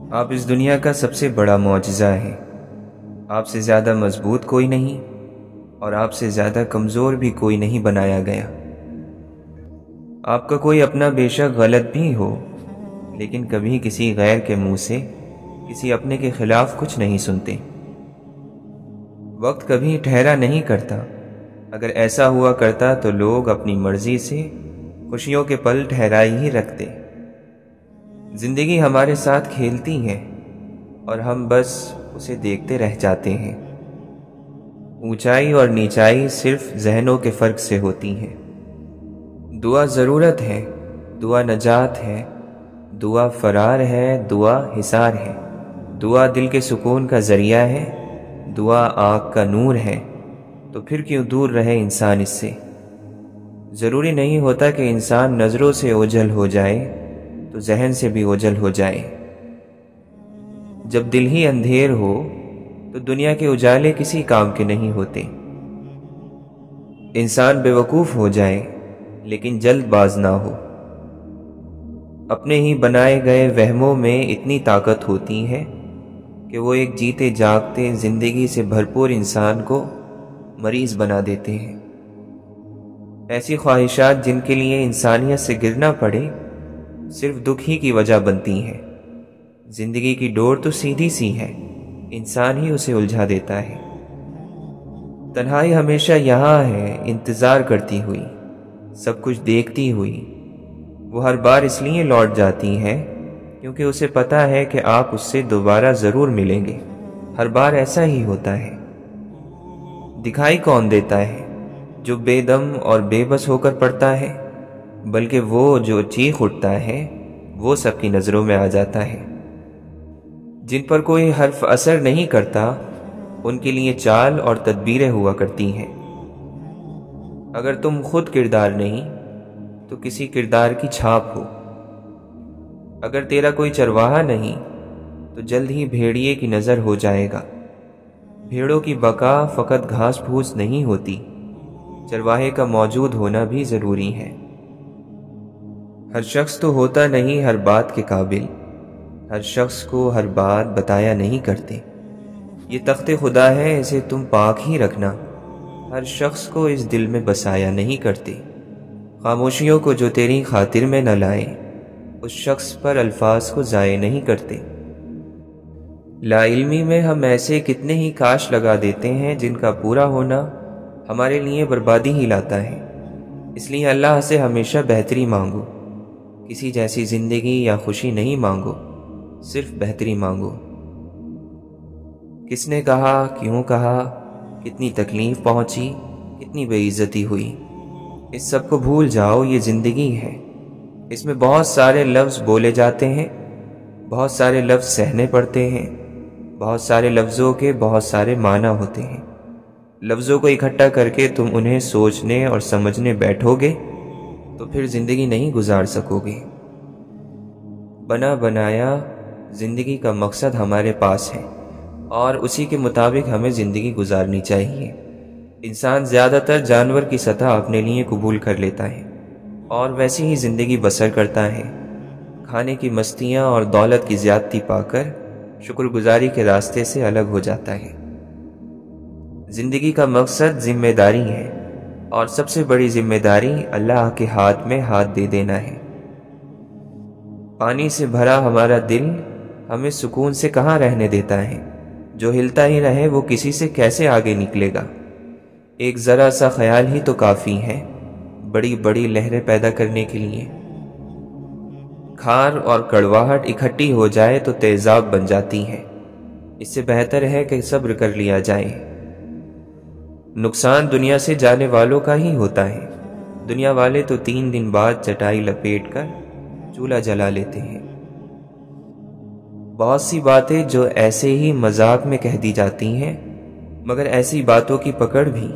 آپ اس دنیا کا سب سے بڑا معجزہ ہیں۔ آپ سے زیادہ مضبوط کوئی نہیں اور آپ سے زیادہ کمزور بھی کوئی نہیں بنایا گیا۔ آپ کا کوئی اپنا بے شک غلط بھی ہو، لیکن کبھی کسی غیر کے منہ سے کسی اپنے کے خلاف کچھ نہیں سنتے۔ وقت کبھی ٹھہرا نہیں کرتا، اگر ایسا ہوا کرتا تو لوگ اپنی مرضی سے خوشیوں کے پل ٹھہرائی ہی رکھتے۔ زندگی ہمارے ساتھ کھیلتی ہے اور ہم بس اسے دیکھتے رہ جاتے ہیں۔ اونچائی اور نیچائی صرف ذہنوں کے فرق سے ہوتی ہیں۔ دعا ضرورت ہے، دعا نجات ہے، دعا فرار ہے، دعا حصار ہے، دعا دل کے سکون کا ذریعہ ہے، دعا آنکھ کا نور ہے، تو پھر کیوں دور رہے انسان اس سے؟ ضروری نہیں ہوتا کہ انسان نظروں سے اوجھل ہو جائے تو ذہن سے بھی اوجھل ہو جائے۔ جب دل ہی اندھیر ہو تو دنیا کے اجالے کسی کام کے نہیں ہوتے۔ انسان بے وقوف ہو جائے لیکن جلد باز نہ ہو۔ اپنے ہی بنائے گئے وہموں میں اتنی طاقت ہوتی ہے کہ وہ ایک جیتے جاگتے زندگی سے بھرپور انسان کو مریض بنا دیتے ہیں۔ ایسی خواہشات جن کے لیے انسانیت سے گرنا پڑے صرف دکھ ہی کی وجہ بنتی ہیں۔ زندگی کی ڈور تو سیدھی سی ہے، انسان ہی اسے الجھا دیتا ہے۔ تنہائی ہمیشہ یہاں ہے، انتظار کرتی ہوئی، سب کچھ دیکھتی ہوئی۔ وہ ہر بار اس لیے لوٹ جاتی ہے کیونکہ اسے پتا ہے کہ آپ اس سے دوبارہ ضرور ملیں گے۔ ہر بار ایسا ہی ہوتا ہے۔ دکھائی کون دیتا ہے؟ جو بے دم اور بے بس ہو کر پڑتا ہے، بلکہ وہ جو چیخ اٹھتا ہے وہ سب کی نظروں میں آ جاتا ہے۔ جن پر کوئی حرف اثر نہیں کرتا ان کے لیے چال اور تدبیریں ہوا کرتی ہیں۔ اگر تم خود کردار نہیں تو کسی کردار کی چھاپ ہو۔ اگر تیرا کوئی چرواہا نہیں تو جلد ہی بھیڑیے کی نظر ہو جائے گا۔ بھیڑوں کی بقا فقط گھاس پھوس نہیں ہوتی، چرواہے کا موجود ہونا بھی ضروری ہے۔ ہر شخص تو ہوتا نہیں ہر بات کے قابل، ہر شخص کو ہر بات بتایا نہیں کرتے۔ یہ تخت خدا ہے، اسے تم پاک ہی رکھنا، ہر شخص کو اس دل میں بسایا نہیں کرتے۔ خاموشیوں کو جو تیری خاطر میں نہ لائے اس شخص پر الفاظ کو ضائع نہیں کرتے۔ لا علمی میں ہم ایسے کتنے ہی کاش لگا دیتے ہیں جن کا پورا ہونا ہمارے لیے بربادی ہی لاتا ہے۔ اس لیے اللہ سے ہمیشہ بہتری مانگو، کسی جیسی زندگی یا خوشی نہیں مانگو، صرف بہتری مانگو۔ کس نے کہا، کیوں کہا، کتنی تکلیف پہنچی، کتنی بے عزتی ہوئی، اس سب کو بھول جاؤ۔ یہ زندگی ہے، اس میں بہت سارے لفظ بولے جاتے ہیں، بہت سارے لفظ سہنے پڑتے ہیں، بہت سارے لفظوں کے بہت سارے معنی ہوتے ہیں۔ لفظوں کو اکٹھا کر کے تم انہیں سوچنے اور سمجھنے بیٹھو گے تو پھر زندگی نہیں گزار سکو گے۔ بنا بنایا زندگی کا مقصد ہمارے پاس ہے اور اسی کے مطابق ہمیں زندگی گزارنی چاہیے۔ انسان زیادہ تر جانور کی سطح اپنے لیے قبول کر لیتا ہے اور ویسی ہی زندگی بسر کرتا ہے۔ کھانے کی مستیاں اور دولت کی زیادتی پا کر شکر گزاری کے راستے سے الگ ہو جاتا ہے۔ زندگی کا مقصد ذمہ داری ہے اور سب سے بڑی ذمہ داری اللہ کے ہاتھ میں ہاتھ دے دینا ہے۔ پانی سے بھرا ہمارا دل ہمیں سکون سے کہاں رہنے دیتا ہے؟ جو ہلتا ہی رہے وہ کسی سے کیسے آگے نکلے گا؟ ایک ذرا سا خیال ہی تو کافی ہے بڑی بڑی لہریں پیدا کرنے کے لیے۔ کھار اور کڑواہٹ اکٹھی ہو جائے تو تیزاب بن جاتی ہے۔ اس سے بہتر ہے کہ صبر کر لیا جائے۔ نقصان دنیا سے جانے والوں کا ہی ہوتا ہے۔ دنیا والے تو 3 دن بعد چٹائی لپیٹ کر چولہا جلا لیتے ہیں۔ بہت سی باتیں جو ایسے ہی مذاق میں کہہ دی جاتی ہیں، مگر ایسی باتوں کی پکڑ بھی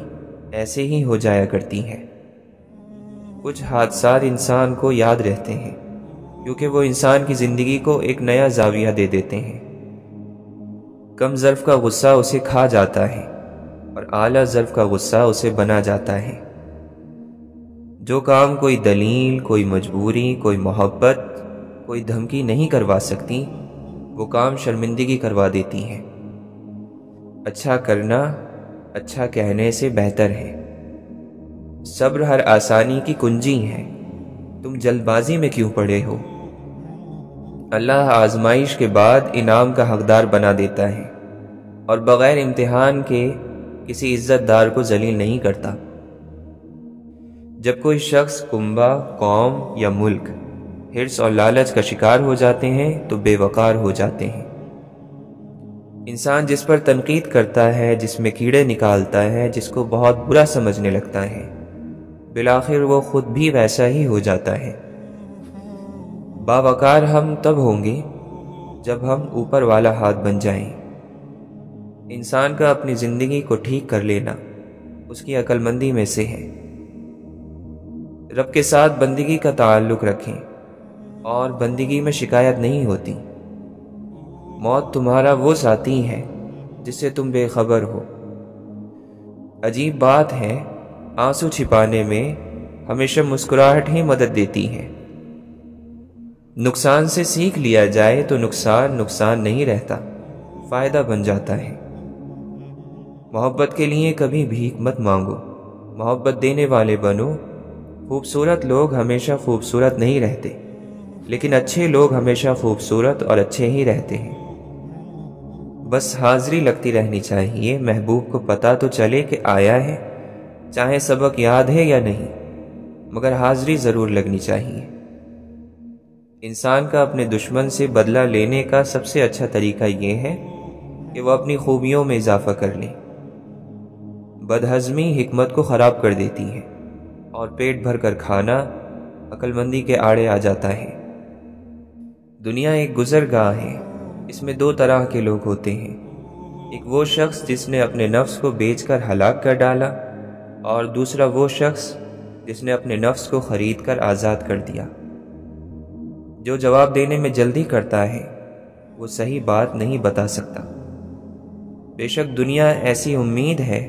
ایسے ہی ہو جایا کرتی ہے۔ کچھ حادثات انسان کو یاد رہتے ہیں کیونکہ وہ انسان کی زندگی کو ایک نیا زاویہ دے دیتے ہیں۔ کم ظرف کا غصہ اسے کھا جاتا ہے اور اعلیٰ ظرف کا غصہ اسے بنا جاتا ہے۔ جو کام کوئی دلیل، کوئی مجبوری، کوئی محبت، کوئی دھمکی نہیں کروا سکتی، وہ کام شرمندگی کروا دیتی ہیں۔ اچھا کرنا اچھا کہنے سے بہتر ہے۔ صبر ہر آسانی کی کنجی ہے، تم جلد بازی میں کیوں پڑے ہو؟ اللہ آزمائش کے بعد انعام کا حقدار بنا دیتا ہے اور بغیر امتحان کے کسی عزت دار کو ذلیل نہیں کرتا۔ جب کوئی شخص، کنبہ، قوم یا ملک حرص اور لالچ کا شکار ہو جاتے ہیں تو بے وقار ہو جاتے ہیں۔ انسان جس پر تنقید کرتا ہے، جس میں کیڑے نکالتا ہے، جس کو بہت برا سمجھنے لگتا ہے، بالآخر وہ خود بھی ویسا ہی ہو جاتا ہے۔ باوقار ہم تب ہوں گے جب ہم اوپر والا ہاتھ بن جائیں۔ انسان کا اپنی زندگی کو ٹھیک کر لینا اس کی عقل مندی میں سے ہے۔ رب کے ساتھ بندگی کا تعلق رکھیں اور بندگی میں شکایت نہیں ہوتی۔ موت تمہارا وہ ساتھی ہے جس سے تم بے خبر ہو۔ عجیب بات ہے، آنسو چھپانے میں ہمیشہ مسکراہٹ ہی مدد دیتی ہے۔ نقصان سے سیکھ لیا جائے تو نقصان نہیں رہتا، فائدہ بن جاتا ہے۔ محبت کے لیے کبھی بھیک مت مانگو، محبت دینے والے بنو۔ خوبصورت لوگ ہمیشہ خوبصورت نہیں رہتے، لیکن اچھے لوگ ہمیشہ خوبصورت اور اچھے ہی رہتے ہیں۔ بس حاضری لگتی رہنی چاہیے، محبوب کو پتہ تو چلے کہ آیا ہے، چاہے سبق یاد ہے یا نہیں، مگر حاضری ضرور لگنی چاہیے۔ انسان کا اپنے دشمن سے بدلہ لینے کا سب سے اچھا طریقہ یہ ہے کہ وہ اپنی خوبیوں میں اضافہ کر لے۔ بدہضمی حکمت کو خراب کر دیتی ہے اور پیٹ بھر کر کھانا عقل مندی کے آڑے آ جاتا ہے۔ دنیا ایک گزرگاہ ہے، اس میں دو طرح کے لوگ ہوتے ہیں۔ ایک وہ شخص جس نے اپنے نفس کو بیچ کر ہلاک کر ڈالا، اور دوسرا وہ شخص جس نے اپنے نفس کو خرید کر آزاد کر دیا۔ جو جواب دینے میں جلدی کرتا ہے وہ صحیح بات نہیں بتا سکتا۔ بے شک دنیا ایسی امید ہے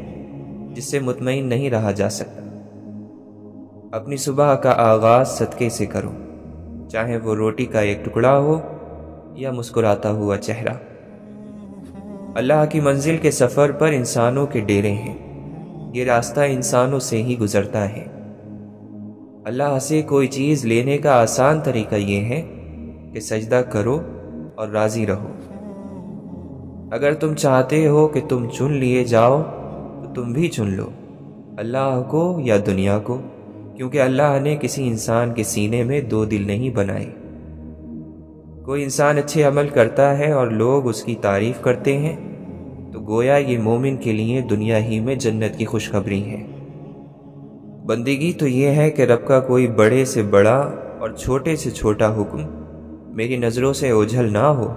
جس سے مطمئن نہیں رہا جا سکتا۔ اپنی صبح کا آغاز صدقے سے کرو، چاہے وہ روٹی کا ایک ٹکڑا ہو یا مسکراتا ہوا چہرہ۔ اللہ کی منزل کے سفر پر انسانوں کے ڈیرے ہیں، یہ راستہ انسانوں سے ہی گزرتا ہے۔ اللہ سے کوئی چیز لینے کا آسان طریقہ یہ ہے کہ سجدہ کرو اور راضی رہو۔ اگر تم چاہتے ہو کہ تم چن لیے جاؤ تو تم بھی چن لو، اللہ کو یا دنیا کو، کیونکہ اللہ نے کسی انسان کے سینے میں دو دل نہیں بنائے۔ کوئی انسان اچھے عمل کرتا ہے اور لوگ اس کی تعریف کرتے ہیں تو گویا یہ مومن کے لیے دنیا ہی میں جنت کی خوشخبری ہے۔ بندگی تو یہ ہے کہ رب کا کوئی بڑے سے بڑا اور چھوٹے سے چھوٹا حکم میری نظروں سے اوجھل نہ ہو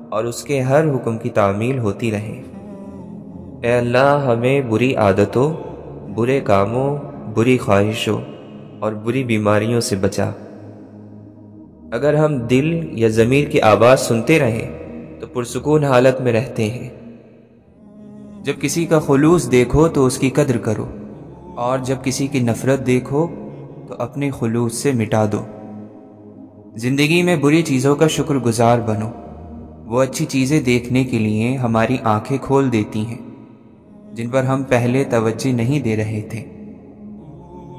اور اس کے ہر حکم کی تعمیل ہوتی رہے۔ اے اللہ، ہمیں بری عادتوں، برے کاموں، بری خواہشوں اور بری بیماریوں سے بچا۔ اگر ہم دل یا ضمیر کی آواز سنتے رہیں تو پرسکون حالت میں رہتے ہیں۔ جب کسی کا خلوص دیکھو تو اس کی قدر کرو، اور جب کسی کی نفرت دیکھو تو اپنے خلوص سے مٹا دو۔ زندگی میں بری چیزوں کا شکر گزار بنو، وہ اچھی چیزیں دیکھنے کے لیے ہماری آنکھیں کھول دیتی ہیں جن پر ہم پہلے توجہ نہیں دے رہے تھے۔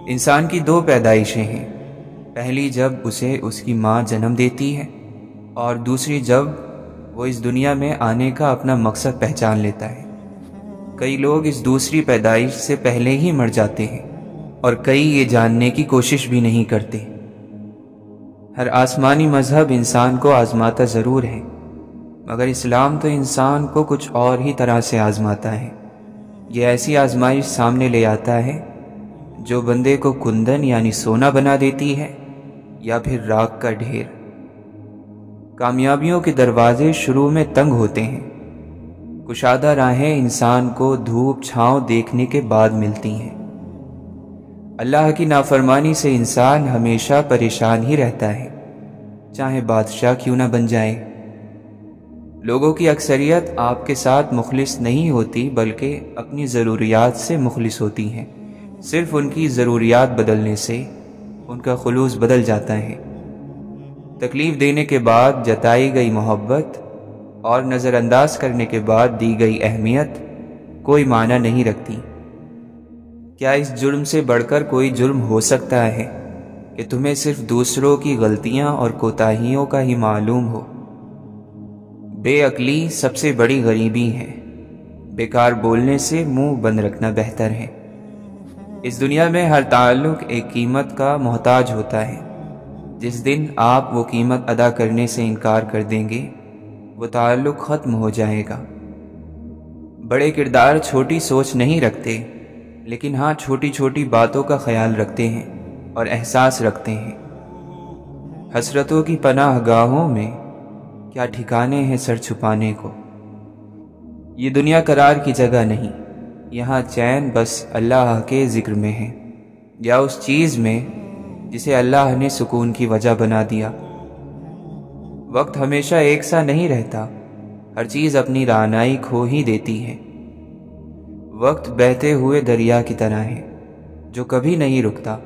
انسان کی دو پیدائشیں ہیں، پہلی جب اسے اس کی ماں جنم دیتی ہے، اور دوسری جب وہ اس دنیا میں آنے کا اپنا مقصد پہچان لیتا ہے۔ کئی لوگ اس دوسری پیدائش سے پہلے ہی مر جاتے ہیں اور کئی یہ جاننے کی کوشش بھی نہیں کرتے۔ ہر آسمانی مذہب انسان کو آزماتا ضرور ہے، مگر اسلام تو انسان کو کچھ اور ہی طرح سے آزماتا ہے۔ یہ ایسی آزمائش سامنے لے آتا ہے جو بندے کو کندن یعنی سونا بنا دیتی ہے یا پھر راکھ کا ڈھیر۔ کامیابیوں کے دروازے شروع میں تنگ ہوتے ہیں، کشادہ راہیں انسان کو دھوپ چھاؤں دیکھنے کے بعد ملتی ہیں۔ اللہ کی نافرمانی سے انسان ہمیشہ پریشان ہی رہتا ہے، چاہے بادشاہ کیوں نہ بن جائے۔ لوگوں کی اکثریت آپ کے ساتھ مخلص نہیں ہوتی، بلکہ اپنی ضروریات سے مخلص ہوتی ہیں۔ صرف ان کی ضروریات بدلنے سے ان کا خلوص بدل جاتا ہے۔ تکلیف دینے کے بعد جتائی گئی محبت اور نظر انداز کرنے کے بعد دی گئی اہمیت کوئی معنی نہیں رکھتی۔ کیا اس جرم سے بڑھ کر کوئی جرم ہو سکتا ہے کہ تمہیں صرف دوسروں کی غلطیاں اور کوتاہیوں کا ہی معلوم ہو؟ بے عقلی سب سے بڑی غریبی ہے۔ بیکار بولنے سے منہ بند رکھنا بہتر ہے۔ اس دنیا میں ہر تعلق ایک قیمت کا محتاج ہوتا ہے۔ جس دن آپ وہ قیمت ادا کرنے سے انکار کر دیں گے، وہ تعلق ختم ہو جائے گا۔ بڑے کردار چھوٹی سوچ نہیں رکھتے، لیکن ہاں چھوٹی چھوٹی باتوں کا خیال رکھتے ہیں اور احساس رکھتے ہیں۔ حسرتوں کی پناہ گاہوں میں کیا ٹھکانے ہیں سر چھپانے کو۔ یہ دنیا قرار کی جگہ نہیں، یہاں چین بس اللہ کے ذکر میں ہے، یا اس چیز میں جسے اللہ نے سکون کی وجہ بنا دیا۔ وقت ہمیشہ ایک سا نہیں رہتا، ہر چیز اپنی رعنائی کھو ہی دیتی ہے۔ وقت بہتے ہوئے دریا کی طرح ہے جو کبھی نہیں رکتا،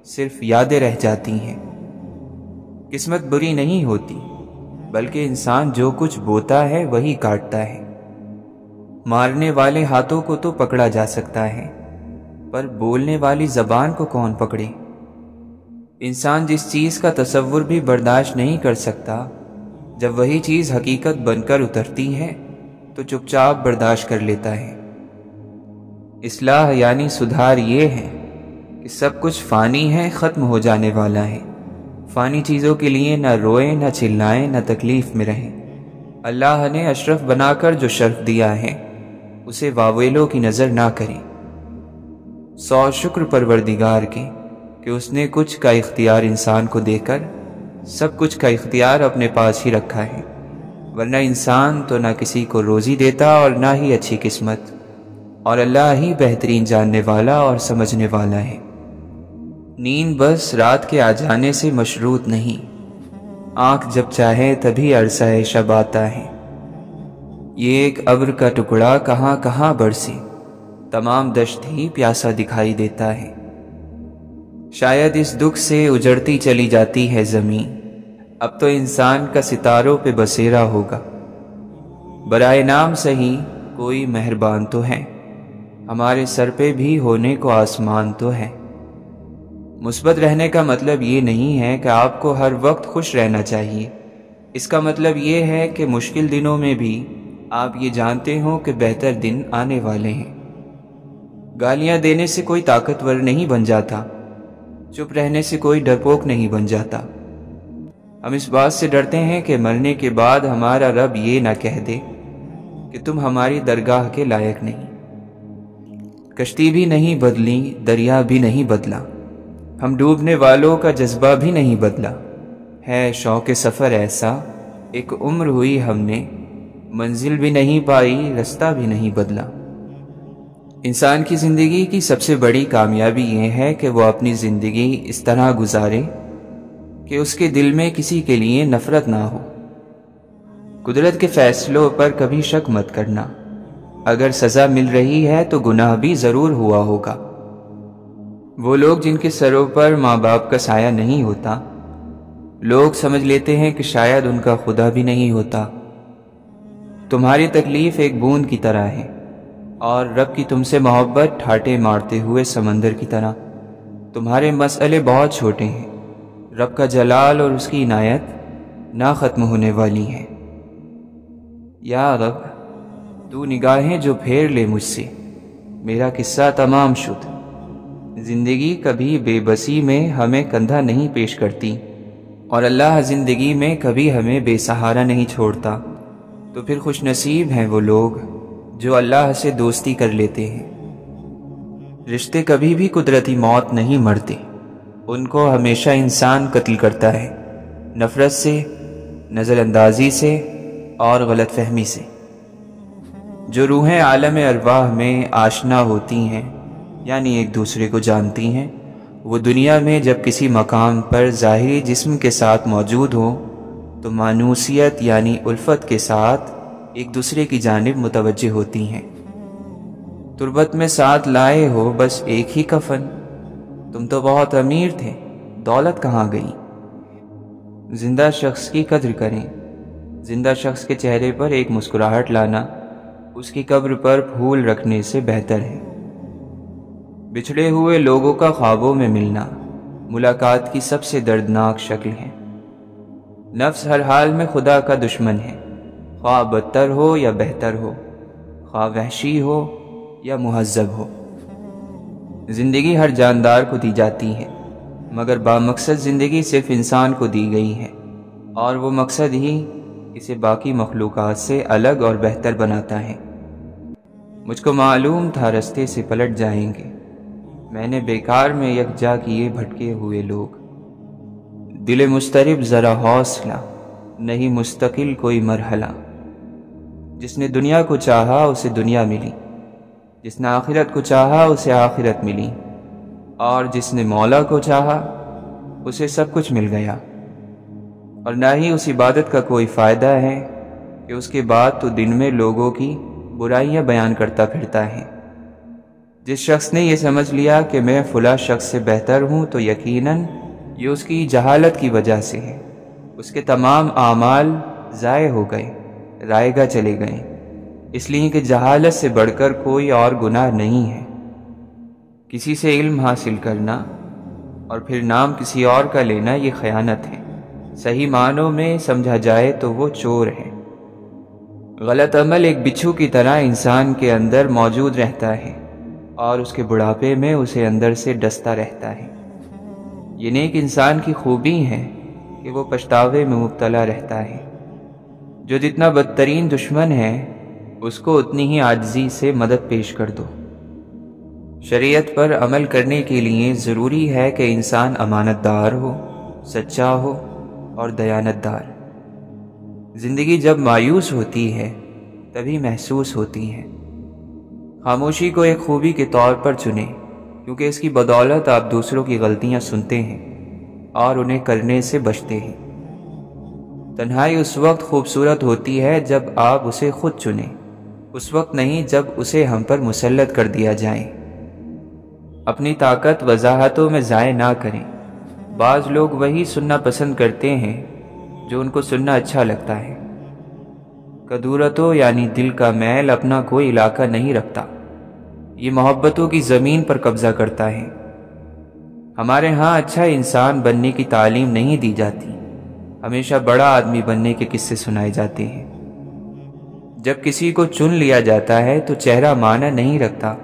صرف یادیں رہ جاتی ہیں۔ قسمت بری نہیں ہوتی، بلکہ انسان جو کچھ بوتا ہے وہی کاٹتا ہے۔ مارنے والے ہاتھوں کو تو پکڑا جا سکتا ہے، پر بولنے والی زبان کو کون پکڑے؟ انسان جس چیز کا تصور بھی برداشت نہیں کر سکتا، جب وہی چیز حقیقت بن کر اترتی ہے تو چپ چاپ برداشت کر لیتا ہے۔ اصلاح یعنی سدھار یہ ہے کہ سب کچھ فانی ہے، ختم ہو جانے والا ہے۔ فانی چیزوں کے لیے نہ روئیں، نہ چلائیں، نہ تکلیف میں رہیں۔ اللہ نے اشرف بنا کر جو شرف دیا ہے اسے واویلوں کی نظر نہ کریں۔ 100 شکر پروردگار کے کہ اس نے کچھ کا اختیار انسان کو دے کر سب کچھ کا اختیار اپنے پاس ہی رکھا ہے، ورنہ انسان تو نہ کسی کو روزی دیتا اور نہ ہی اچھی قسمت، اور اللہ ہی بہترین جاننے والا اور سمجھنے والا ہے۔ نیند بس رات کے آ جانے سے مشروط نہیں، آنکھ جب چاہے تبھی عرصہ شب آتا ہے۔ یہ ایک ابر کا ٹکڑا کہاں کہاں برسے، تمام دشت ہی پیاسا دکھائی دیتا ہے۔ شاید اس دکھ سے اجڑتی چلی جاتی ہے زمین، اب تو انسان کا ستاروں پہ بسیرا ہوگا۔ برائے نام سہی کوئی مہربان تو ہے، ہمارے سر پہ بھی ہونے کو آسمان تو ہے۔ مثبت رہنے کا مطلب یہ نہیں ہے کہ آپ کو ہر وقت خوش رہنا چاہیے، اس کا مطلب یہ ہے کہ مشکل دنوں میں بھی آپ یہ جانتے ہوں کہ بہتر دن آنے والے ہیں۔ گالیاں دینے سے کوئی طاقتور نہیں بن جاتا، چپ رہنے سے کوئی ڈرپوک نہیں بن جاتا۔ ہم اس بات سے ڈرتے ہیں کہ مرنے کے بعد ہمارا رب یہ نہ کہہ دے کہ تم ہماری درگاہ کے لائق نہیں۔ کشتی بھی نہیں بدلی، دریا بھی نہیں بدلا، ہم ڈوبنے والوں کا جذبہ بھی نہیں بدلا۔ ہے شوق سفر ایسا، ایک عمر ہوئی ہم نے، منزل بھی نہیں پائی، رستہ بھی نہیں بدلا۔ انسان کی زندگی کی سب سے بڑی کامیابی یہ ہے کہ وہ اپنی زندگی اس طرح گزارے کہ اس کے دل میں کسی کے لیے نفرت نہ ہو۔ قدرت کے فیصلوں پر کبھی شک مت کرنا، اگر سزا مل رہی ہے تو گناہ بھی ضرور ہوا ہوگا۔ وہ لوگ جن کے سروں پر ماں باپ کا سایہ نہیں ہوتا، لوگ سمجھ لیتے ہیں کہ شاید ان کا خدا بھی نہیں ہوتا۔ تمہاری تکلیف ایک بوند کی طرح ہے، اور رب کی تم سے محبت ٹھاٹے مارتے ہوئے سمندر کی طرح۔ تمہارے مسئلے بہت چھوٹے ہیں، رب کا جلال اور اس کی عنایت نہ ختم ہونے والی ہے۔ یا رب، تو نگاہیں جو پھیر لے مجھ سے، میرا قصہ تمام شد۔ زندگی کبھی بے بسی میں ہمیں کندھا نہیں پیش کرتی، اور اللہ زندگی میں کبھی ہمیں بے سہارا نہیں چھوڑتا۔ تو پھر خوش نصیب ہیں وہ لوگ جو اللہ سے دوستی کر لیتے ہیں۔ رشتے کبھی بھی قدرتی موت نہیں مرتے، ان کو ہمیشہ انسان قتل کرتا ہے، نفرت سے، نظر اندازی سے اور غلط فہمی سے۔ جو روحیں عالم ارواح میں آشنا ہوتی ہیں، یعنی ایک دوسرے کو جانتی ہیں، وہ دنیا میں جب کسی مقام پر ظاہری جسم کے ساتھ موجود ہوں تو مانوسیت یعنی الفت کے ساتھ ایک دوسرے کی جانب متوجہ ہوتی ہیں۔ تربت میں ساتھ لائے ہو بس ایک ہی کفن، تم تو بہت امیر تھے، دولت کہاں گئی؟ زندہ شخص کی قدر کریں، زندہ شخص کے چہرے پر ایک مسکراہٹ لانا اس کی قبر پر پھول رکھنے سے بہتر ہے۔ بچھڑے ہوئے لوگوں کا خوابوں میں ملنا ملاقات کی سب سے دردناک شکل ہے۔ نفس ہر حال میں خدا کا دشمن ہے، خواہ بدتر ہو یا بہتر ہو، خواہ وحشی ہو یا مہذب ہو۔ زندگی ہر جاندار کو دی جاتی ہے، مگر بامقصد زندگی صرف انسان کو دی گئی ہے، اور وہ مقصد ہی اسے باقی مخلوقات سے الگ اور بہتر بناتا ہے۔ مجھ کو معلوم تھا رستے سے پلٹ جائیں گے، میں نے بیکار میں یکجا کیے بھٹکے ہوئے لوگ۔ دل مضطرب ذرا حوصلہ، نہیں مستقل کوئی مرحلہ۔ جس نے دنیا کو چاہا اسے دنیا ملی، جس نے آخرت کو چاہا اسے آخرت ملی، اور جس نے مولا کو چاہا اسے سب کچھ مل گیا۔ اور نہ ہی اس عبادت کا کوئی فائدہ ہے کہ اس کے بعد تو دن میں لوگوں کی برائیاں بیان کرتا پھرتا ہے۔ جس شخص نے یہ سمجھ لیا کہ میں فلاں شخص سے بہتر ہوں تو یقیناً یہ اس کی جہالت کی وجہ سے ہے۔ اس کے تمام اعمال ضائع ہو گئے، رائگاں چلے گئے، اس لیے کہ جہالت سے بڑھ کر کوئی اور گناہ نہیں ہے۔ کسی سے علم حاصل کرنا اور پھر نام کسی اور کا لینا یہ خیانت ہے۔ صحیح معنوں میں سمجھا جائے تو وہ چور ہے۔ غلط عمل ایک بچھو کی طرح انسان کے اندر موجود رہتا ہے اور اس کے بڑھاپے میں اسے اندر سے ڈستا رہتا ہے۔ یہ نیک انسان کی خوبی ہے کہ وہ پچھتاوے میں مبتلا رہتا ہے۔ جو جتنا بدترین دشمن ہے اس کو اتنی ہی عاجزی سے مدد پیش کر دو۔ شریعت پر عمل کرنے کے لیے ضروری ہے کہ انسان امانت دار ہو، سچا ہو اور دیانت دار۔ زندگی جب مایوس ہوتی ہے تبھی محسوس ہوتی ہے۔ خاموشی کو ایک خوبی کے طور پر چنیں، کیونکہ اس کی بدولت آپ دوسروں کی غلطیاں سنتے ہیں اور انہیں کرنے سے بچتے ہیں۔ تنہائی اس وقت خوبصورت ہوتی ہے جب آپ اسے خود چنیں، اس وقت نہیں جب اسے ہم پر مسلط کر دیا جائے۔ اپنی طاقت وضاحتوں میں ضائع نہ کریں۔ بعض لوگ وہی سننا پسند کرتے ہیں جو ان کو سننا اچھا لگتا ہے۔ کدورتوں یعنی دل کا میل اپنا کوئی علاقہ نہیں رکھتا، یہ محبتوں کی زمین پر قبضہ کرتا ہے۔ ہمارے ہاں اچھا انسان بننے کی تعلیم نہیں دی جاتی، ہمیشہ بڑا آدمی بننے کے قصے سنائے جاتے ہیں۔ جب کسی کو چن لیا جاتا ہے تو چہرہ معنی نہیں رکھتا،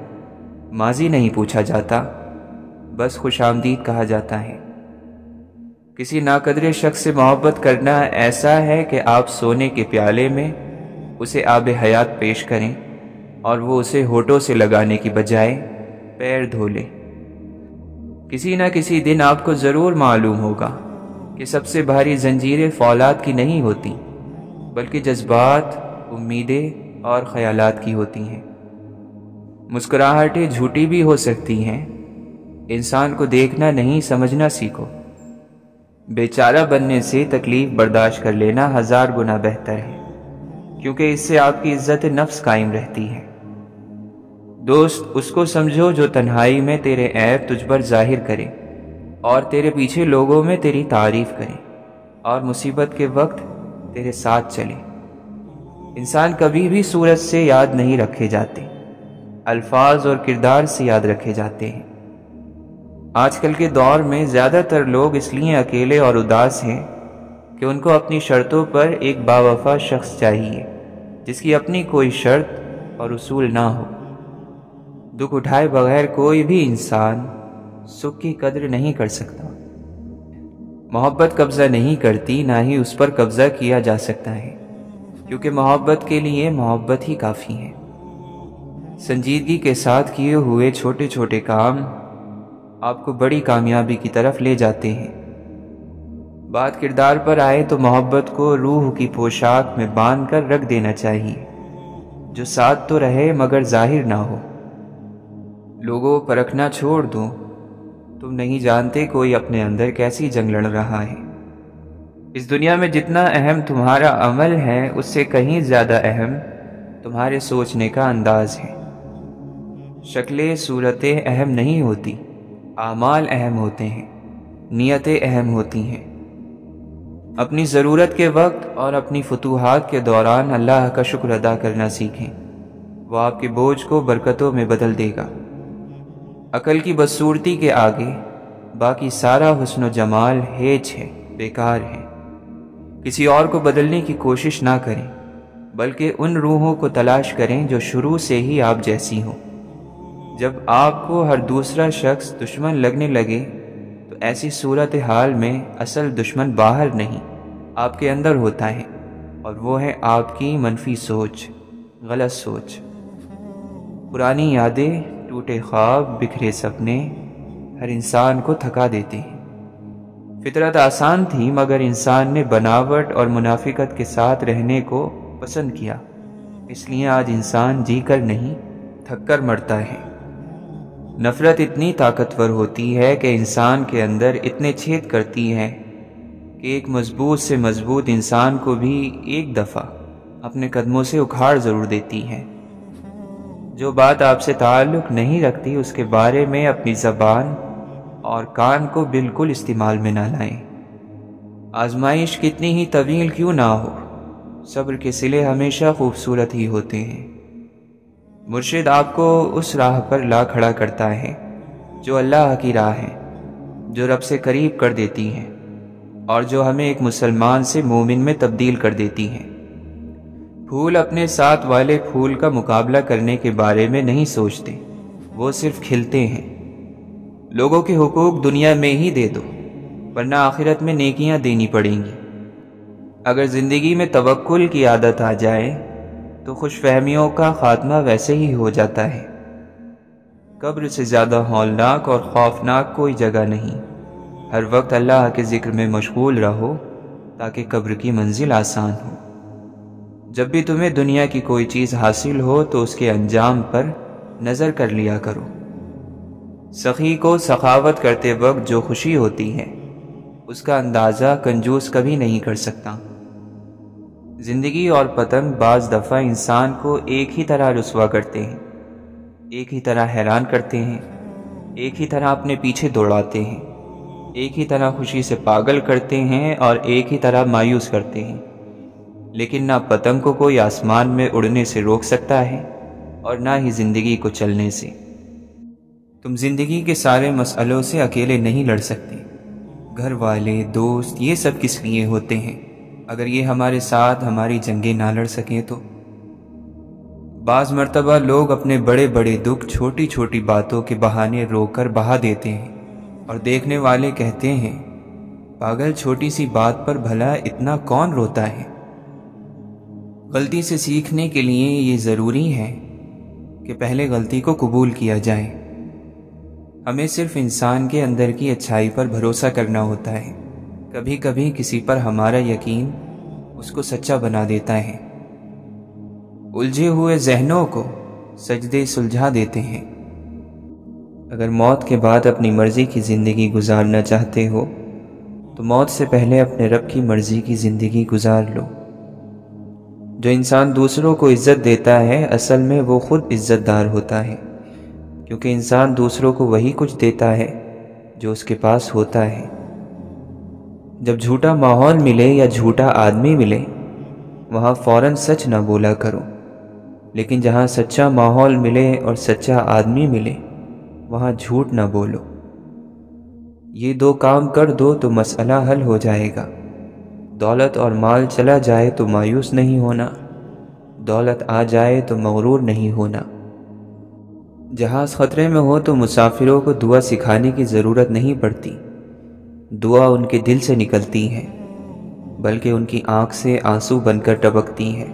ماضی نہیں پوچھا جاتا، بس خوش آمدید کہا جاتا ہے۔ کسی ناقدر شخص سے محبت کرنا ایسا ہے کہ آپ سونے کے پیالے میں اسے آب حیات پیش کریں اور وہ اسے ہونٹوں سے لگانے کی بجائے پیر دھو لے۔ کسی نہ کسی دن آپ کو ضرور معلوم ہوگا کہ سب سے بھاری زنجیریں فولاد کی نہیں ہوتی، بلکہ جذبات، امیدیں اور خیالات کی ہوتی ہیں۔ مسکراہٹیں جھوٹی بھی ہو سکتی ہیں۔ انسان کو دیکھنا نہیں سمجھنا سیکھو۔ بیچارہ بننے سے تکلیف برداشت کر لینا 1000 گنا بہتر ہے، کیونکہ اس سے آپ کی عزت نفس قائم رہتی ہے۔ دوست اس کو سمجھو جو تنہائی میں تیرے عیب تجھ پر ظاہر کرے اور تیرے پیچھے لوگوں میں تیری تعریف کرے اور مصیبت کے وقت تیرے ساتھ چلے۔ انسان کبھی بھی صورت سے یاد نہیں رکھے جاتے، الفاظ اور کردار سے یاد رکھے جاتے ہیں۔ آج کل کے دور میں زیادہ تر لوگ اس لیے اکیلے اور اداس ہیں کہ ان کو اپنی شرطوں پر ایک باوفا شخص چاہیے جس کی اپنی کوئی شرط اور اصول نہ ہو۔ دکھ اٹھائے بغیر کوئی بھی انسان سکھ کی قدر نہیں کر سکتا۔ محبت قبضہ نہیں کرتی، نہ ہی اس پر قبضہ کیا جا سکتا ہے، کیونکہ محبت کے لیے محبت ہی کافی ہے۔ سنجیدگی کے ساتھ کیے ہوئے چھوٹے چھوٹے کام آپ کو بڑی کامیابی کی طرف لے جاتے ہیں۔ بات کردار پر آئے تو محبت کو روح کی پوشاک میں باندھ کر رکھ دینا چاہیے، جو ساتھ تو رہے مگر ظاہر نہ ہو۔ لوگوں پرکھنا چھوڑ دو، تم نہیں جانتے کوئی اپنے اندر کیسی جنگ لڑ رہا ہے۔ اس دنیا میں جتنا اہم تمہارا عمل ہے اس سے کہیں زیادہ اہم تمہارے سوچنے کا انداز ہے۔ شکلیں صورتیں اہم نہیں ہوتی، اعمال اہم ہوتے ہیں، نیتیں اہم ہوتی ہیں۔ اپنی ضرورت کے وقت اور اپنی فتوحات کے دوران اللہ کا شکر ادا کرنا سیکھیں، وہ آپ کے بوجھ کو برکتوں میں بدل دے گا۔ عقل کی بدصورتی کے آگے باقی سارا حسن و جمال ہیچ ہے، بیکار ہے۔ کسی اور کو بدلنے کی کوشش نہ کریں، بلکہ ان روحوں کو تلاش کریں جو شروع سے ہی آپ جیسی ہوں۔ جب آپ کو ہر دوسرا شخص دشمن لگنے لگے تو ایسی صورتحال میں اصل دشمن باہر نہیں، آپ کے اندر ہوتا ہے، اور وہ ہے آپ کی منفی سوچ، غلط سوچ۔ پرانی یادیں، ٹوٹے خواب، بکھرے سپنے ہر انسان کو تھکا دیتے ہیں۔ فطرت آسان تھی، مگر انسان نے بناوٹ اور منافقت کے ساتھ رہنے کو پسند کیا، اس لیے آج انسان جی کر نہیں، تھک کر مرتا ہے۔ نفرت اتنی طاقتور ہوتی ہے کہ انسان کے اندر اتنے چھید کرتی ہے کہ ایک مضبوط سے مضبوط انسان کو بھی ایک دفعہ اپنے قدموں سے اکھاڑ ضرور دیتی ہے۔ جو بات آپ سے تعلق نہیں رکھتی اس کے بارے میں اپنی زبان اور کان کو بالکل استعمال میں نہ لائیں۔ آزمائش کتنی ہی طویل کیوں نہ ہو، صبر کے صلے ہمیشہ خوبصورت ہی ہوتے ہیں۔ مرشد آپ کو اس راہ پر لا کھڑا کرتا ہے جو اللہ کی راہ ہے، جو رب سے قریب کر دیتی ہے، اور جو ہمیں ایک مسلمان سے مومن میں تبدیل کر دیتی ہے۔ پھول اپنے ساتھ والے پھول کا مقابلہ کرنے کے بارے میں نہیں سوچتے، وہ صرف کھلتے ہیں۔ لوگوں کے حقوق دنیا میں ہی دے دو، ورنہ آخرت میں نیکیاں دینی پڑیں گی۔ اگر زندگی میں توکل کی عادت آ جائے تو خوش فہمیوں کا خاتمہ ویسے ہی ہو جاتا ہے۔ قبر سے زیادہ ہولناک اور خوفناک کوئی جگہ نہیں۔ ہر وقت اللہ کے ذکر میں مشغول رہو تاکہ قبر کی منزل آسان ہو۔ جب بھی تمہیں دنیا کی کوئی چیز حاصل ہو تو اس کے انجام پر نظر کر لیا کرو۔ سخی کو سخاوت کرتے وقت جو خوشی ہوتی ہے اس کا اندازہ کنجوس کبھی نہیں کر سکتا۔ زندگی اور پتنگ بعض دفعہ انسان کو ایک ہی طرح رسوا کرتے ہیں، ایک ہی طرح حیران کرتے ہیں، ایک ہی طرح اپنے پیچھے دوڑاتے ہیں، ایک ہی طرح خوشی سے پاگل کرتے ہیں اور ایک ہی طرح مایوس کرتے ہیں۔ لیکن نہ پتنگ کو کوئی آسمان میں اڑنے سے روک سکتا ہے اور نہ ہی زندگی کو چلنے سے۔ تم زندگی کے سارے مسئلوں سے اکیلے نہیں لڑ سکتے۔ گھر والے، دوست، یہ سب کس لیے ہوتے ہیں اگر یہ ہمارے ساتھ ہماری جنگیں نہ لڑ سکیں تو؟ بعض مرتبہ لوگ اپنے بڑے بڑے دکھ چھوٹی چھوٹی باتوں کے بہانے رو کر بہا دیتے ہیں، اور دیکھنے والے کہتے ہیں پاگل، چھوٹی سی بات پر بھلا اتنا کون روتا ہے؟ غلطی سے سیکھنے کے لیے یہ ضروری ہے کہ پہلے غلطی کو قبول کیا جائے۔ ہمیں صرف انسان کے اندر کی اچھائی پر بھروسہ کرنا ہوتا ہے۔ کبھی کبھی کسی پر ہمارا یقین اس کو سچا بنا دیتا ہے۔ الجھے ہوئے ذہنوں کو سجدے سلجھا دیتے ہیں۔ اگر موت کے بعد اپنی مرضی کی زندگی گزارنا چاہتے ہو تو موت سے پہلے اپنے رب کی مرضی کی زندگی گزار لو۔ جو انسان دوسروں کو عزت دیتا ہے اصل میں وہ خود عزت دار ہوتا ہے، کیونکہ انسان دوسروں کو وہی کچھ دیتا ہے جو اس کے پاس ہوتا ہے۔ جب جھوٹا ماحول ملے یا جھوٹا آدمی ملے وہاں فوراً سچ نہ بولا کرو، لیکن جہاں سچا ماحول ملے اور سچا آدمی ملے وہاں جھوٹ نہ بولو۔ یہ دو کام کر دو تو مسئلہ حل ہو جائے گا۔ دولت اور مال چلا جائے تو مایوس نہیں ہونا، دولت آ جائے تو مغرور نہیں ہونا۔ جہاز خطرے میں ہو تو مسافروں کو دعا سکھانے کی ضرورت نہیں پڑتی۔ دعا ان کے دل سے نکلتی ہے، بلکہ ان کی آنکھ سے آنسو بن کر ٹپکتی ہے۔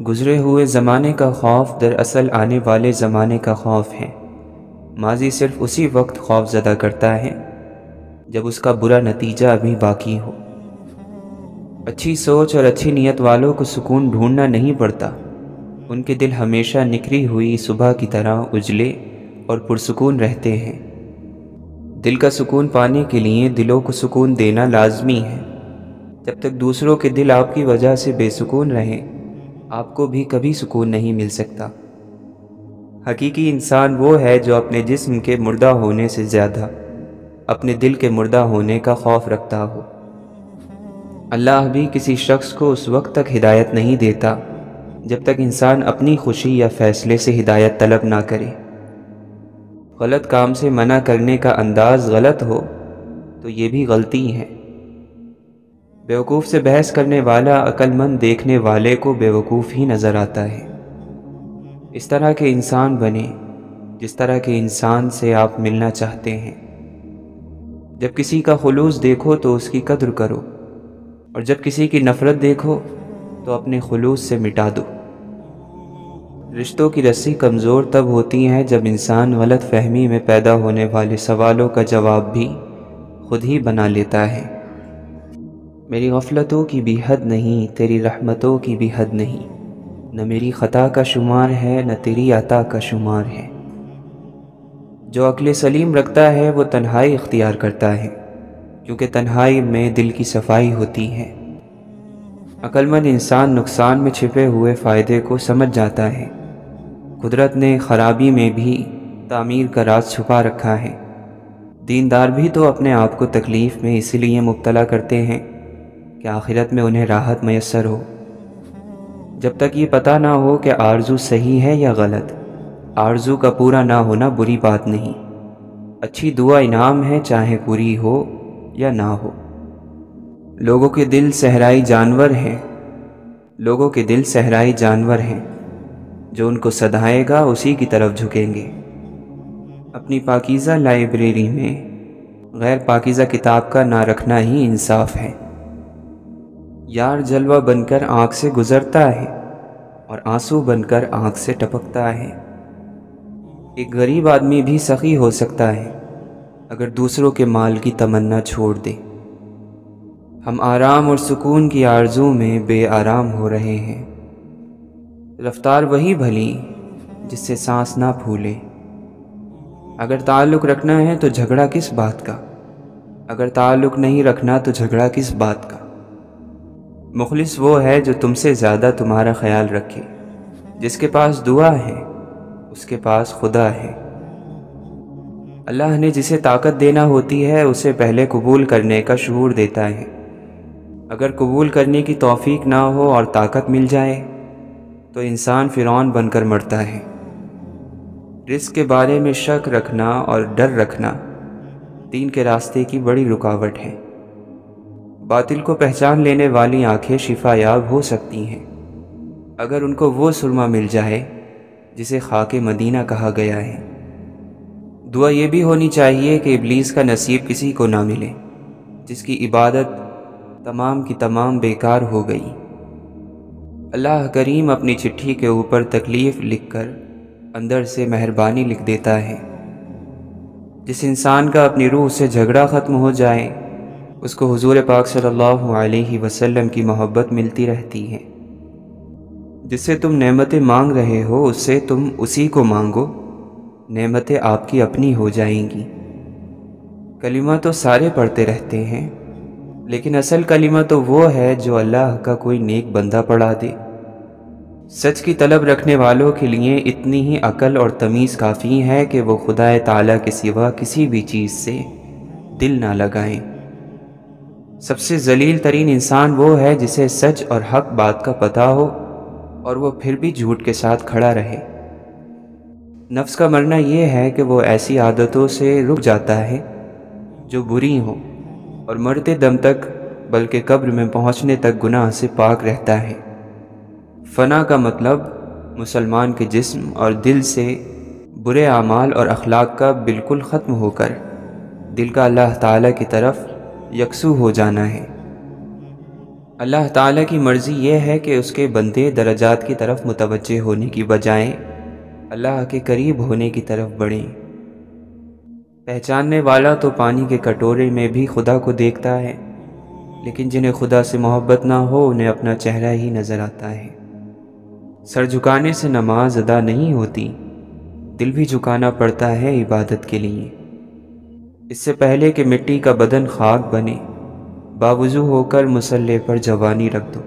گزرے ہوئے زمانے کا خوف دراصل آنے والے زمانے کا خوف ہے۔ ماضی صرف اسی وقت خوف زدہ کرتا ہے جب اس کا برا نتیجہ ابھی باقی ہو۔ اچھی سوچ اور اچھی نیت والوں کو سکون ڈھونڈنا نہیں پڑتا، ان کے دل ہمیشہ نکھری ہوئی صبح کی طرح اجلے اور پرسکون رہتے ہیں۔ دل کا سکون پانے کے لیے دلوں کو سکون دینا لازمی ہے۔ جب تک دوسروں کے دل آپ کی وجہ سے بے سکون رہیں آپ کو بھی کبھی سکون نہیں مل سکتا۔ حقیقی انسان وہ ہے جو اپنے جسم کے مردہ ہونے سے زیادہ اپنے دل کے مردہ ہونے کا خوف رکھتا ہو۔ اللہ بھی کسی شخص کو اس وقت تک ہدایت نہیں دیتا جب تک انسان اپنی خوشی یا فیصلے سے ہدایت طلب نہ کرے۔ غلط کام سے منع کرنے کا انداز غلط ہو تو یہ بھی غلطی ہے۔ بیوقوف سے بحث کرنے والا عقل مند دیکھنے والے کو بیوقوف ہی نظر آتا ہے۔ اس طرح کے انسان بنے جس طرح کے انسان سے آپ ملنا چاہتے ہیں۔ جب کسی کا خلوص دیکھو تو اس کی قدر کرو، اور جب کسی کی نفرت دیکھو تو اپنے خلوص سے مٹا دو۔ رشتوں کی رسی کمزور تب ہوتی ہے جب انسان غلط فہمی میں پیدا ہونے والے سوالوں کا جواب بھی خود ہی بنا لیتا ہے۔ میری غفلتوں کی بھی حد نہیں، تیری رحمتوں کی بھی حد نہیں، نہ میری خطا کا شمار ہے نہ تیری عطا کا شمار ہے۔ جو عقل سلیم رکھتا ہے وہ تنہائی اختیار کرتا ہے، کیونکہ تنہائی میں دل کی صفائی ہوتی ہے۔ عقل مند انسان نقصان میں چھپے ہوئے فائدے کو سمجھ جاتا ہے۔ قدرت نے خرابی میں بھی تعمیر کا راز چھپا رکھا ہے۔ دیندار بھی تو اپنے آپ کو تکلیف میں اسی لیے مبتلا کرتے ہیں کہ آخرت میں انہیں راحت میسر ہو۔ جب تک یہ پتہ نہ ہو کہ آرزو صحیح ہے یا غلط، آرزو کا پورا نہ ہونا بری بات نہیں، اچھی دعا انعام ہے، چاہے پوری ہو یا نہ ہو۔ لوگوں کے دل صحرائی جانور ہیں، جو ان کو سدھائے گا اسی کی طرف جھکیں گے۔ اپنی پاکیزہ لائبریری میں غیر پاکیزہ کتاب کا نہ رکھنا ہی انصاف ہے۔ یار جلوہ بن کر آنکھ سے گزرتا ہے اور آنسو بن کر آنکھ سے ٹپکتا ہے۔ ایک غریب آدمی بھی سخی ہو سکتا ہے اگر دوسروں کے مال کی تمنا چھوڑ دے۔ ہم آرام اور سکون کی آرزو میں بے آرام ہو رہے ہیں۔ رفتار وہی بھلی جس سے سانس نہ پھولے۔ اگر تعلق رکھنا ہے تو جھگڑا کس بات کا، اگر تعلق نہیں رکھنا تو جھگڑا کس بات کا۔ مخلص وہ ہے جو تم سے زیادہ تمہارا خیال رکھے۔ جس کے پاس دعا ہے اس کے پاس خدا ہے۔ اللہ نے جسے طاقت دینا ہوتی ہے اسے پہلے قبول کرنے کا شعور دیتا ہے۔ اگر قبول کرنے کی توفیق نہ ہو اور طاقت مل جائے تو انسان فرعون بن کر مرتا ہے۔ رزق کے بارے میں شک رکھنا اور ڈر رکھنا دین کے راستے کی بڑی رکاوٹ ہے۔ باطل کو پہچان لینے والی آنکھیں شفا یاب ہو سکتی ہیں اگر ان کو وہ سرما مل جائے جسے خاک مدینہ کہا گیا ہے۔ دعا یہ بھی ہونی چاہیے کہ ابلیس کا نصیب کسی کو نہ ملے جس کی عبادت تمام کی تمام بیکار ہو گئی۔ اللہ کریم اپنی چٹھی کے اوپر تکلیف لکھ کر اندر سے مہربانی لکھ دیتا ہے۔ جس انسان کا اپنی روح سے جھگڑا ختم ہو جائے اس کو حضور پاک صلی اللہ علیہ وسلم کی محبت ملتی رہتی ہے۔ جس سے تم نعمتیں مانگ رہے ہو اس سے تم اسی کو مانگو، نعمتیں آپ کی اپنی ہو جائیں گی۔ کلمہ تو سارے پڑھتے رہتے ہیں، لیکن اصل کلمہ تو وہ ہے جو اللہ کا کوئی نیک بندہ پڑھا دے۔ سچ کی طلب رکھنے والوں کے لیے اتنی ہی عقل اور تمیز کافی ہے کہ وہ خدا تعالیٰ کے سوا کسی بھی چیز سے دل نہ لگائیں۔ سب سے ذلیل ترین انسان وہ ہے جسے سچ اور حق بات کا پتہ ہو اور وہ پھر بھی جھوٹ کے ساتھ کھڑا رہے۔ نفس کا مرنا یہ ہے کہ وہ ایسی عادتوں سے رک جاتا ہے جو بری ہوں، اور مرتے دم تک بلکہ قبر میں پہنچنے تک گناہ سے پاک رہتا ہے۔ فنا کا مطلب مسلمان کے جسم اور دل سے برے اعمال اور اخلاق کا بالکل ختم ہو کر دل کا اللہ تعالیٰ کی طرف یکسو ہو جانا ہے۔ اللہ تعالیٰ کی مرضی یہ ہے کہ اس کے بندے درجات کی طرف متوجہ ہونے کی بجائے اللہ کے قریب ہونے کی طرف بڑھیں۔ پہچاننے والا تو پانی کے کٹورے میں بھی خدا کو دیکھتا ہے، لیکن جنہیں خدا سے محبت نہ ہو انہیں اپنا چہرہ ہی نظر آتا ہے۔ سر جھکانے سے نماز ادا نہیں ہوتی، دل بھی جھکانا پڑتا ہے عبادت کے لیے۔ اس سے پہلے کہ مٹی کا بدن خاک بنے، باوضو ہو کر مصلی پر جوانی رکھ دو۔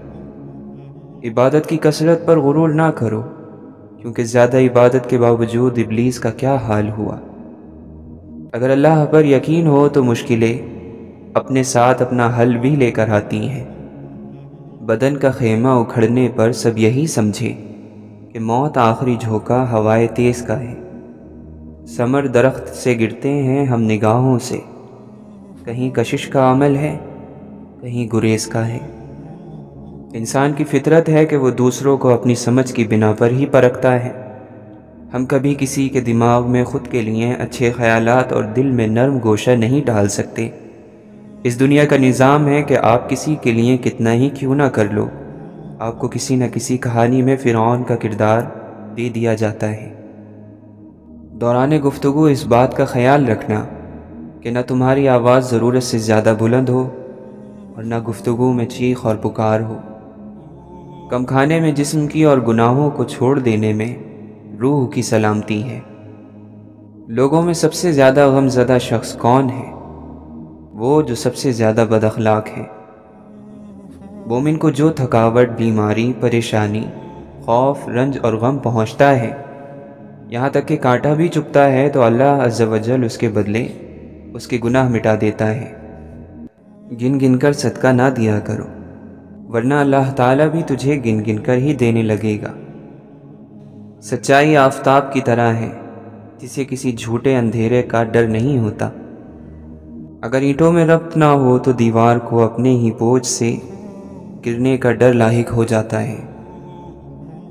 عبادت کی کثرت پر غرور نہ کرو، کیونکہ زیادہ عبادت کے باوجود ابلیس کا کیا حال ہوا۔ اگر اللہ پر یقین ہو تو مشکلیں اپنے ساتھ اپنا حل بھی لے کر آتی ہیں۔ بدن کا خیمہ اکھڑنے پر سب یہی سمجھے کہ موت آخری جھونکا ہوائے تیز کا ہے۔ ثمر درخت سے گرتے ہیں ہم نگاہوں سے، کہیں کشش کا عمل ہے، کہیں گریز کا ہے۔ انسان کی فطرت ہے کہ وہ دوسروں کو اپنی سمجھ کی بنا پر ہی پرکھتا ہے۔ ہم کبھی کسی کے دماغ میں خود کے لیے اچھے خیالات اور دل میں نرم گوشہ نہیں ڈال سکتے۔ اس دنیا کا نظام ہے کہ آپ کسی کے لیے کتنا ہی کیوں نہ کر لو، آپ کو کسی نہ کسی کہانی میں فرعون کا کردار دے دیا جاتا ہے۔ دوران گفتگو اس بات کا خیال رکھنا کہ نہ تمہاری آواز ضرورت سے زیادہ بلند ہو اور نہ گفتگو میں چیخ اور پکار ہو۔ کم کھانے میں جسم کی اور گناہوں کو چھوڑ دینے میں روح کی سلامتی ہے۔ لوگوں میں سب سے زیادہ غم زدہ شخص کون ہے؟ وہ جو سب سے زیادہ بد اخلاق ہے۔ مومن کو جو تھکاوٹ، بیماری، پریشانی، خوف، رنج اور غم پہنچتا ہے، یہاں تک کہ کانٹا بھی چبھتا ہے، تو اللہ عز و جل اس کے بدلے اس کے گناہ مٹا دیتا ہے۔ گن گن کر صدقہ نہ دیا کرو، ورنہ اللہ تعالیٰ بھی تجھے گن گن کر ہی دینے لگے گا۔ سچائی آفتاب کی طرح ہے جسے کسی جھوٹے اندھیرے کا ڈر نہیں ہوتا۔ اگر اینٹوں میں ربط نہ ہو تو دیوار کو اپنے ہی بوجھ سے گرنے کا ڈر لاحق ہو جاتا ہے۔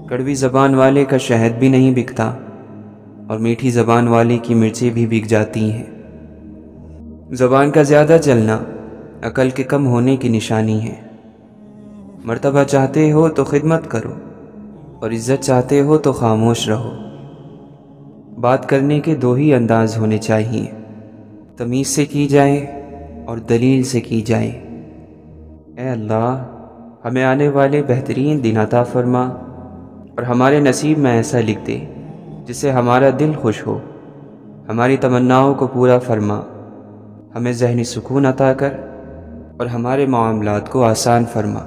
کڑوی زبان والے کا شہد بھی نہیں بکتا اور میٹھی زبان والے کی مرچیں بھی بک جاتی ہیں۔ زبان کا زیادہ چلنا عقل کے کم ہونے کی نشانی ہے۔ مرتبہ چاہتے ہو تو خدمت کرو اور عزت چاہتے ہو تو خاموش رہو۔ بات کرنے کے دو ہی انداز ہونے چاہیے، تمیز سے کی جائے اور دلیل سے کی جائے۔ اے اللہ، ہمیں آنے والے بہترین دن عطا فرما اور ہمارے نصیب میں ایسا لکھ دے جس سے ہمارا دل خوش ہو۔ ہماری تمناؤں کو پورا فرما، ہمیں ذہنی سکون عطا کر اور ہمارے معاملات کو آسان فرما۔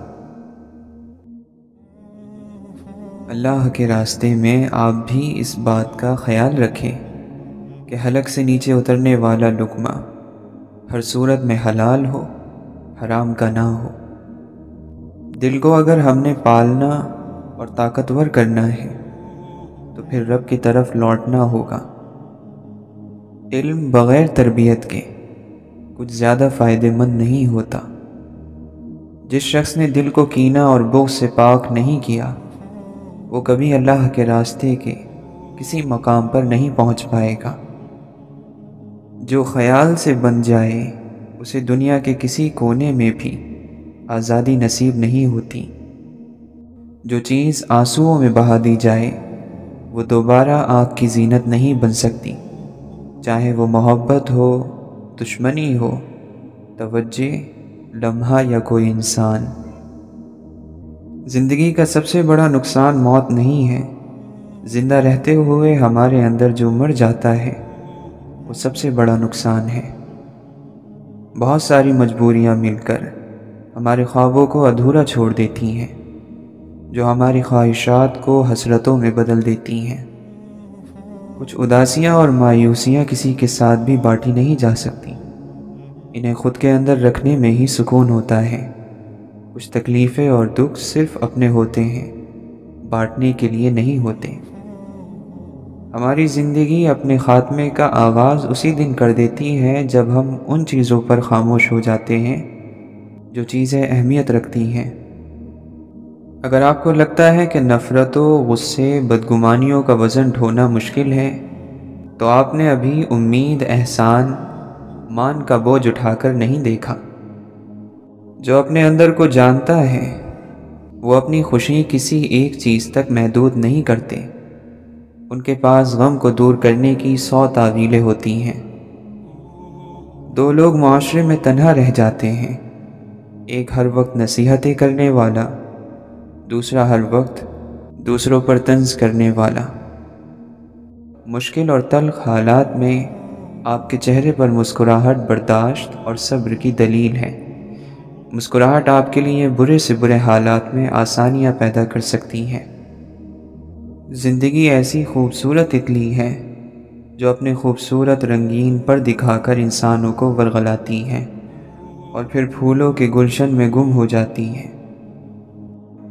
اللہ کے راستے میں آپ بھی اس بات کا خیال رکھیں کہ حلق سے نیچے اترنے والا لقمہ ہر صورت میں حلال ہو، حرام کا نہ ہو۔ دل کو اگر ہم نے پالنا اور طاقتور کرنا ہے تو پھر رب کی طرف لوٹنا ہوگا۔ علم بغیر تربیت کے کچھ زیادہ فائدہ مند نہیں ہوتا۔ جس شخص نے دل کو کینہ اور بغض سے پاک نہیں کیا، وہ کبھی اللہ کے راستے کے کسی مقام پر نہیں پہنچ پائے گا۔ جو خیال سے بن جائے اسے دنیا کے کسی کونے میں بھی آزادی نصیب نہیں ہوتی۔ جو چیز آنسوؤں میں بہا دی جائے وہ دوبارہ آنکھ کی زینت نہیں بن سکتی، چاہے وہ محبت ہو، دشمنی ہو، توجہ، لمحہ یا کوئی انسان۔ زندگی کا سب سے بڑا نقصان موت نہیں ہے، زندہ رہتے ہوئے ہمارے اندر جو مر جاتا ہے وہ سب سے بڑا نقصان ہے۔ بہت ساری مجبوریاں مل کر ہمارے خوابوں کو ادھورا چھوڑ دیتی ہیں، جو ہماری خواہشات کو حسرتوں میں بدل دیتی ہیں۔ کچھ اداسیاں اور مایوسیاں کسی کے ساتھ بھی بانٹی نہیں جا سکتی، انہیں خود کے اندر رکھنے میں ہی سکون ہوتا ہے۔ کچھ تکلیفیں اور دکھ صرف اپنے ہوتے ہیں، بانٹنے کے لیے نہیں ہوتے۔ ہماری زندگی اپنے خاتمے کا آغاز اسی دن کر دیتی ہے جب ہم ان چیزوں پر خاموش ہو جاتے ہیں جو چیزیں اہمیت رکھتی ہیں۔ اگر آپ کو لگتا ہے کہ نفرتوں، غصے، بدگمانیوں کا وزن ڈھونا مشکل ہے تو آپ نے ابھی امید، احسان، مان کا بوجھ اٹھا کر نہیں دیکھا۔ جو اپنے اندر کو جانتا ہے وہ اپنی خوشی کسی ایک چیز تک محدود نہیں کرتے۔ ان کے پاس غم کو دور کرنے کی 100 تعویلیں ہوتی ہیں۔ دو لوگ معاشرے میں تنہا رہ جاتے ہیں، ایک ہر وقت نصیحتیں کرنے والا، دوسرا ہر وقت دوسروں پر طنز کرنے والا۔ مشکل اور تلخ حالات میں آپ کے چہرے پر مسکراہٹ برداشت اور صبر کی دلیل ہے۔ مسکراہٹ آپ کے لیے برے سے برے حالات میں آسانیاں پیدا کر سکتی ہے۔ زندگی ایسی خوبصورت تتلی ہے جو اپنے خوبصورت رنگین پر دکھا کر انسانوں کو ورغلاتی ہے اور پھر پھولوں کے گلشن میں گم ہو جاتی ہے۔